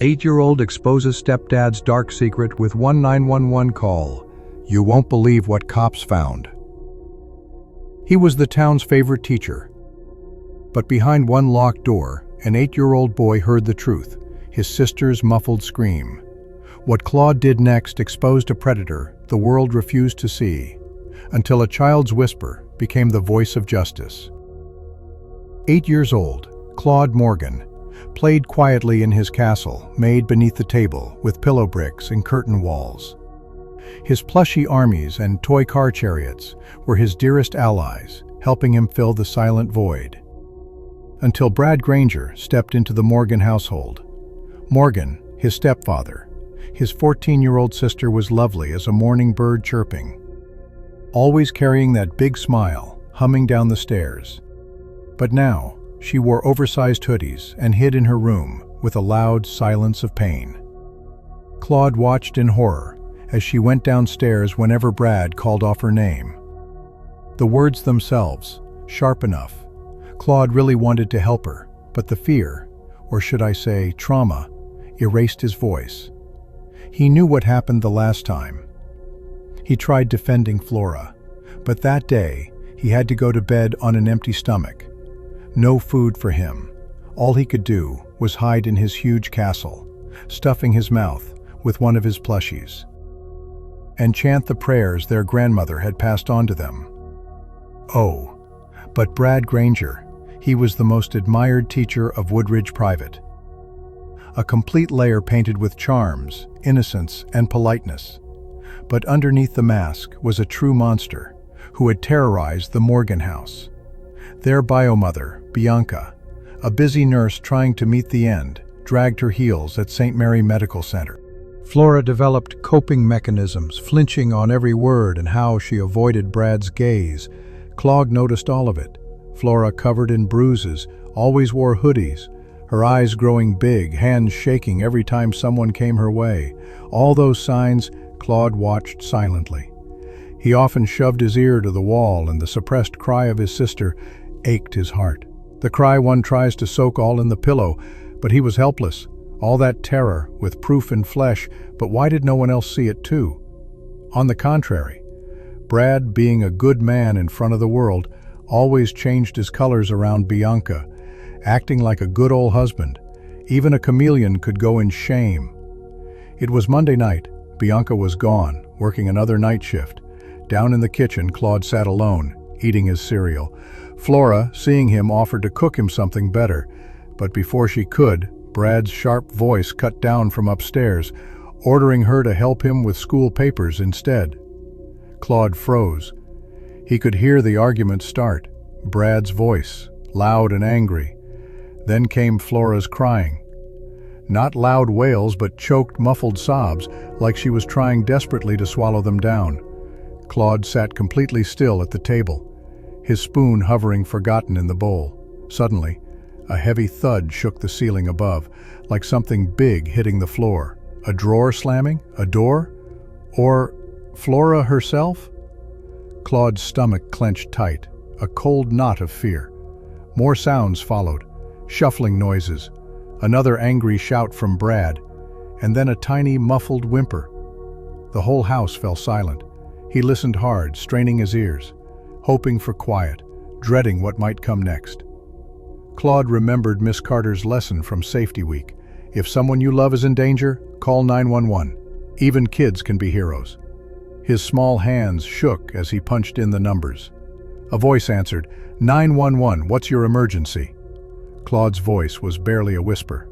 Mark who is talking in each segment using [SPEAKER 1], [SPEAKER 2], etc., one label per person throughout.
[SPEAKER 1] 8-year-old exposes stepdad's dark secret with one 911 call. You won't believe what cops found. He was the town's favorite teacher. But behind one locked door, an 8-year-old boy heard the truth, his sister's muffled scream. What Claude did next exposed a predator the world refused to see, until a child's whisper became the voice of justice. 8 years old, Claude Morgan played quietly in his castle, made beneath the table with pillow bricks and curtain walls. His plushy armies and toy car chariots were his dearest allies, helping him fill the silent void. Until Brad Granger stepped into the Morgan household. Morgan, his stepfather. His 14-year-old sister was lovely as a morning bird chirping, always carrying that big smile, humming down the stairs. But now, she wore oversized hoodies and hid in her room with a loud silence of pain. Claude watched in horror as she went downstairs whenever Brad called off her name. The words themselves, sharp enough. Claude really wanted to help her, but the fear, or should I say trauma, erased his voice. He knew what happened the last time. He tried defending Flora, but that day he had to go to bed on an empty stomach. No food for him. All he could do was hide in his huge castle, stuffing his mouth with one of his plushies, and chant the prayers their grandmother had passed on to them. Oh, but Brad Granger, he was the most admired teacher of Woodridge Private. A complete layer painted with charms, innocence, and politeness. But underneath the mask was a true monster who had terrorized the Morgan house. Their biomother, Bianca, a busy nurse trying to meet the end, dragged her heels at St. Mary Medical Center. Flora developed coping mechanisms, flinching on every word and how she avoided Brad's gaze. Claude noticed all of it. Flora, covered in bruises, always wore hoodies, her eyes growing big, hands shaking every time someone came her way. All those signs Claude watched silently. He often shoved his ear to the wall, and the suppressed cry of his sister ached his heart. The cry one tries to soak all in the pillow, but he was helpless. All that terror, with proof in flesh, but why did no one else see it too? On the contrary, Brad, being a good man in front of the world, always changed his colors around Bianca, acting like a good old husband. Even a chameleon could go in shame. It was Monday night. Bianca was gone, working another night shift. Down in the kitchen, Claude sat alone, eating his cereal. Flora, seeing him, offered to cook him something better, but before she could, Brad's sharp voice cut down from upstairs, ordering her to help him with school papers instead. Claude froze. He could hear the argument start, Brad's voice, loud and angry. Then came Flora's crying. Not loud wails, but choked, muffled sobs, like she was trying desperately to swallow them down. Claude sat completely still at the table, his spoon hovering forgotten in the bowl. Suddenly, a heavy thud shook the ceiling above, like something big hitting the floor. A drawer slamming? A door? Or Flora herself? Claude's stomach clenched tight, a cold knot of fear. More sounds followed, shuffling noises, another angry shout from Brad, and then a tiny, muffled whimper. The whole house fell silent. He listened hard, straining his ears, hoping for quiet, dreading what might come next. Claude remembered Miss Carter's lesson from Safety Week. If someone you love is in danger, call 911. Even kids can be heroes. His small hands shook as he punched in the numbers. A voice answered, 911, what's your emergency? Claude's voice was barely a whisper.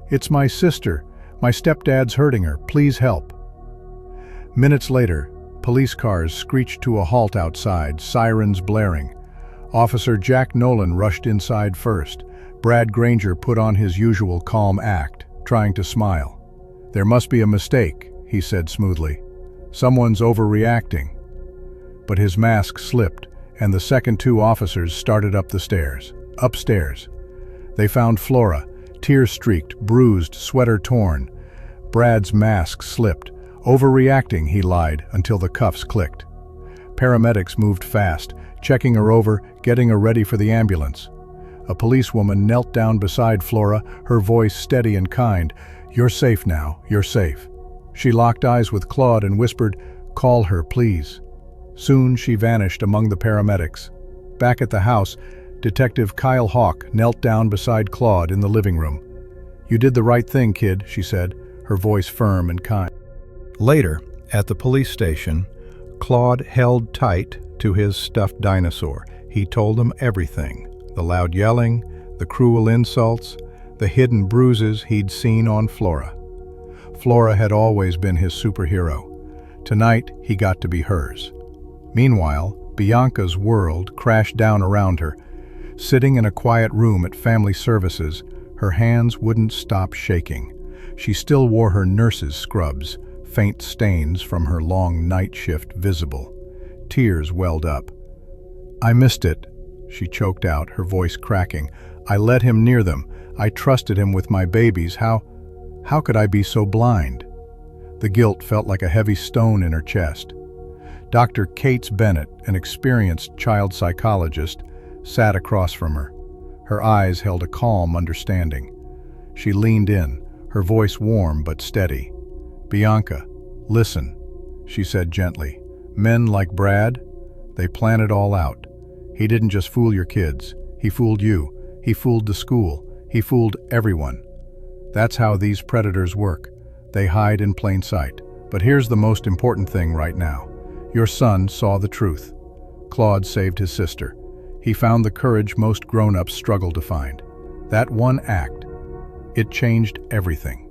[SPEAKER 1] It's my sister. My stepdad's hurting her. Please help. Minutes later, police cars screeched to a halt outside, sirens blaring. Officer Jack Nolan rushed inside first. Brad Granger put on his usual calm act, trying to smile. There must be a mistake, he said smoothly. Someone's overreacting. But his mask slipped, and the second two officers started up the stairs. Upstairs. They found Flora, tear-streaked, bruised, sweater torn. Brad's mask slipped. Overreacting, he lied, until the cuffs clicked. Paramedics moved fast, checking her over, getting her ready for the ambulance. A policewoman knelt down beside Flora, her voice steady and kind. "You're safe now, you're safe." She locked eyes with Claude and whispered, "Call her, please." Soon she vanished among the paramedics. Back at the house, Detective Kyle Hawk knelt down beside Claude in the living room. "You did the right thing, kid," she said, her voice firm and kind. Later, at the police station, Claude held tight to his stuffed dinosaur. He told him everything: the loud yelling, the cruel insults, the hidden bruises he'd seen on Flora. Flora had always been his superhero. Tonight, he got to be hers. Meanwhile, Bianca's world crashed down around her. Sitting in a quiet room at family services, her hands wouldn't stop shaking. She still wore her nurse's scrubs, faint stains from her long night shift visible. Tears welled up. "I missed it," she choked out, her voice cracking. "I let him near them. I trusted him with my babies. How could I be so blind?" The guilt felt like a heavy stone in her chest. Dr. Cates Bennett, an experienced child psychologist, sat across from her. Her eyes held a calm understanding. She leaned in, her voice warm but steady. "Bianca, listen," she said gently. "Men like Brad, they plan it all out. He didn't just fool your kids. He fooled you. He fooled the school. He fooled everyone. That's how these predators work. They hide in plain sight. But here's the most important thing right now. Your son saw the truth. Claude saved his sister. He found the courage most grown-ups struggle to find. That one act, it changed everything."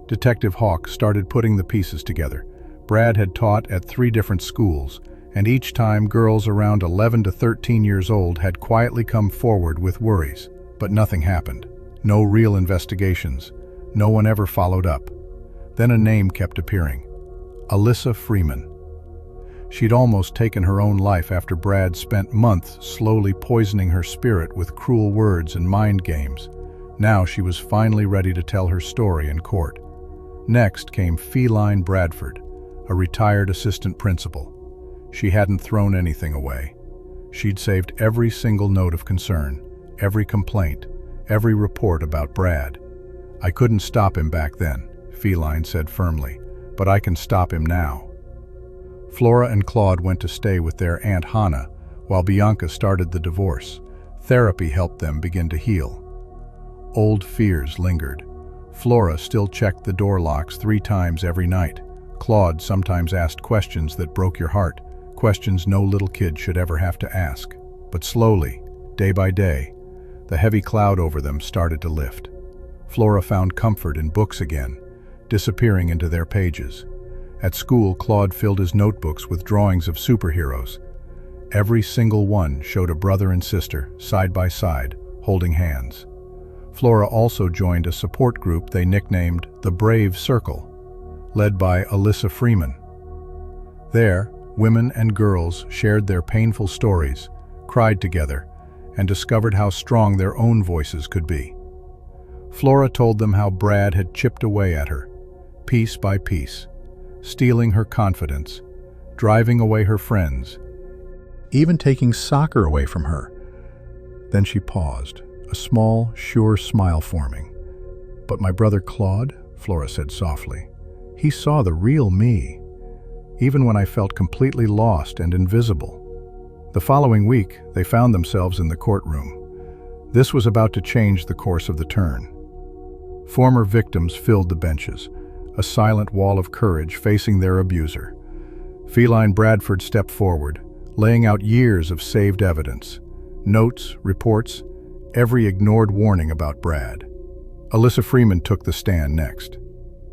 [SPEAKER 1] Detective Hawk started putting the pieces together. Brad had taught at 3 different schools, and each time girls around 11 to 13 years old had quietly come forward with worries. But nothing happened. No real investigations. No one ever followed up. Then a name kept appearing: Alyssa Freeman. She'd almost taken her own life after Brad spent months slowly poisoning her spirit with cruel words and mind games. Now she was finally ready to tell her story in court. Next came Feline Bradford, a retired assistant principal. She hadn't thrown anything away. She'd saved every single note of concern, every complaint, every report about Brad. "I couldn't stop him back then," Feline said firmly, "but I can stop him now." Flora and Claude went to stay with their Aunt Hannah, while Bianca started the divorce. Therapy helped them begin to heal. Old fears lingered. Flora still checked the door locks 3 times every night. Claude sometimes asked questions that broke your heart, questions no little kid should ever have to ask. But slowly, day by day, the heavy cloud over them started to lift. Flora found comfort in books again, disappearing into their pages. At school, Claude filled his notebooks with drawings of superheroes. Every single one showed a brother and sister, side by side, holding hands. Flora also joined a support group they nicknamed the Brave Circle, led by Alyssa Freeman. There, women and girls shared their painful stories, cried together, and discovered how strong their own voices could be. Flora told them how Brad had chipped away at her, piece by piece, stealing her confidence, driving away her friends, even taking soccer away from her. Then she paused, a small, sure smile forming. "But my brother Claude," Flora said softly, "he saw the real me, even when I felt completely lost and invisible." The following week, they found themselves in the courtroom. This was about to change the course of the turn. Former victims filled the benches, a silent wall of courage facing their abuser. Feline Bradford stepped forward, laying out years of saved evidence, notes, reports, every ignored warning about Brad. Alyssa Freeman took the stand next.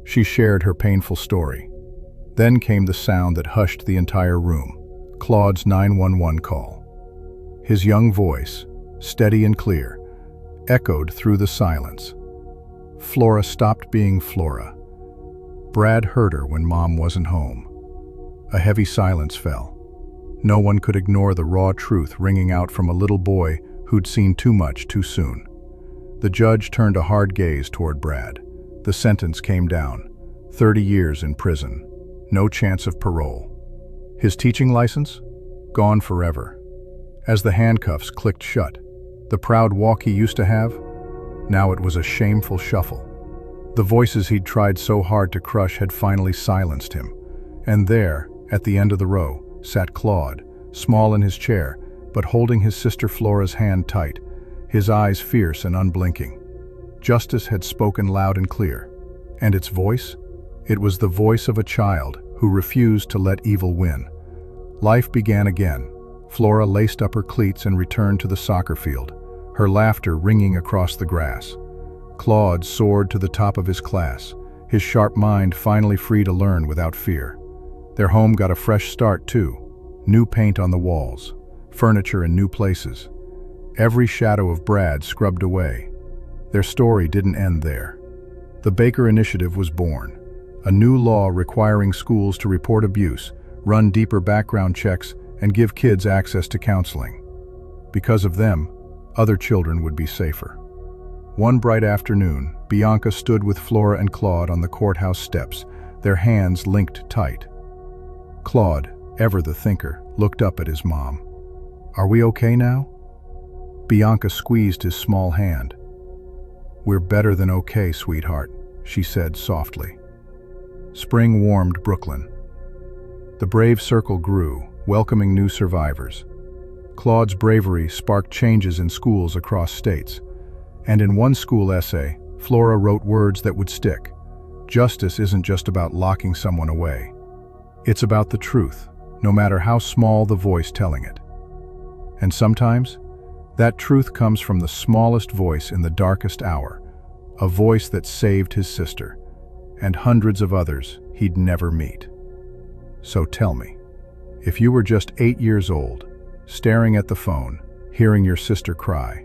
[SPEAKER 1] She shared her painful story. Then came the sound that hushed the entire room: Claude's 911 call. His young voice, steady and clear, echoed through the silence. Flora stopped being Flora. Brad heard her when Mom wasn't home. A heavy silence fell. No one could ignore the raw truth ringing out from a little boy who'd seen too much too soon. The judge turned a hard gaze toward Brad. The sentence came down: 30 years in prison, no chance of parole. His teaching license? Gone forever. As the handcuffs clicked shut, The proud walk he used to have? Now it was a shameful shuffle. The voices he'd tried so hard to crush had finally silenced him. And there, at the end of the row, sat Claude, small in his chair, but holding his sister Flora's hand tight, his eyes fierce and unblinking. Justice had spoken loud and clear. And its voice? It was the voice of a child who refused to let evil win. Life began again. Flora laced up her cleats and returned to the soccer field, her laughter ringing across the grass. Claude soared to the top of his class, his sharp mind finally free to learn without fear. Their home got a fresh start too. New paint on the walls, furniture in new places. Every shadow of Brad scrubbed away. Their story didn't end there. The Baker Initiative was born, a new law requiring schools to report abuse, run deeper background checks, and give kids access to counseling. Because of them, other children would be safer. One bright afternoon, Bianca stood with Flora and Claude on the courthouse steps, their hands linked tight. Claude, ever the thinker, looked up at his mom. "Are we okay now?" Bianca squeezed his small hand. "We're better than okay, sweetheart," she said softly. Spring warmed Brooklyn. The brave circle grew, welcoming new survivors. Claude's bravery sparked changes in schools across states. And in one school essay, Flora wrote words that would stick. Justice isn't just about locking someone away. It's about the truth, no matter how small the voice telling it. And sometimes, that truth comes from the smallest voice in the darkest hour, a voice that saved his sister, and hundreds of others he'd never meet. So tell me, if you were just 8 years old, staring at the phone, hearing your sister cry,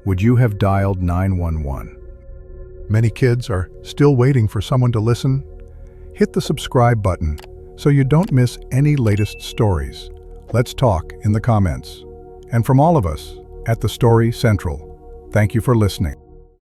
[SPEAKER 1] would you have dialed 911? Many kids are still waiting for someone to listen. Hit the subscribe button so you don't miss any latest stories. Let's talk in the comments. And from all of us at The Story Central, thank you for listening.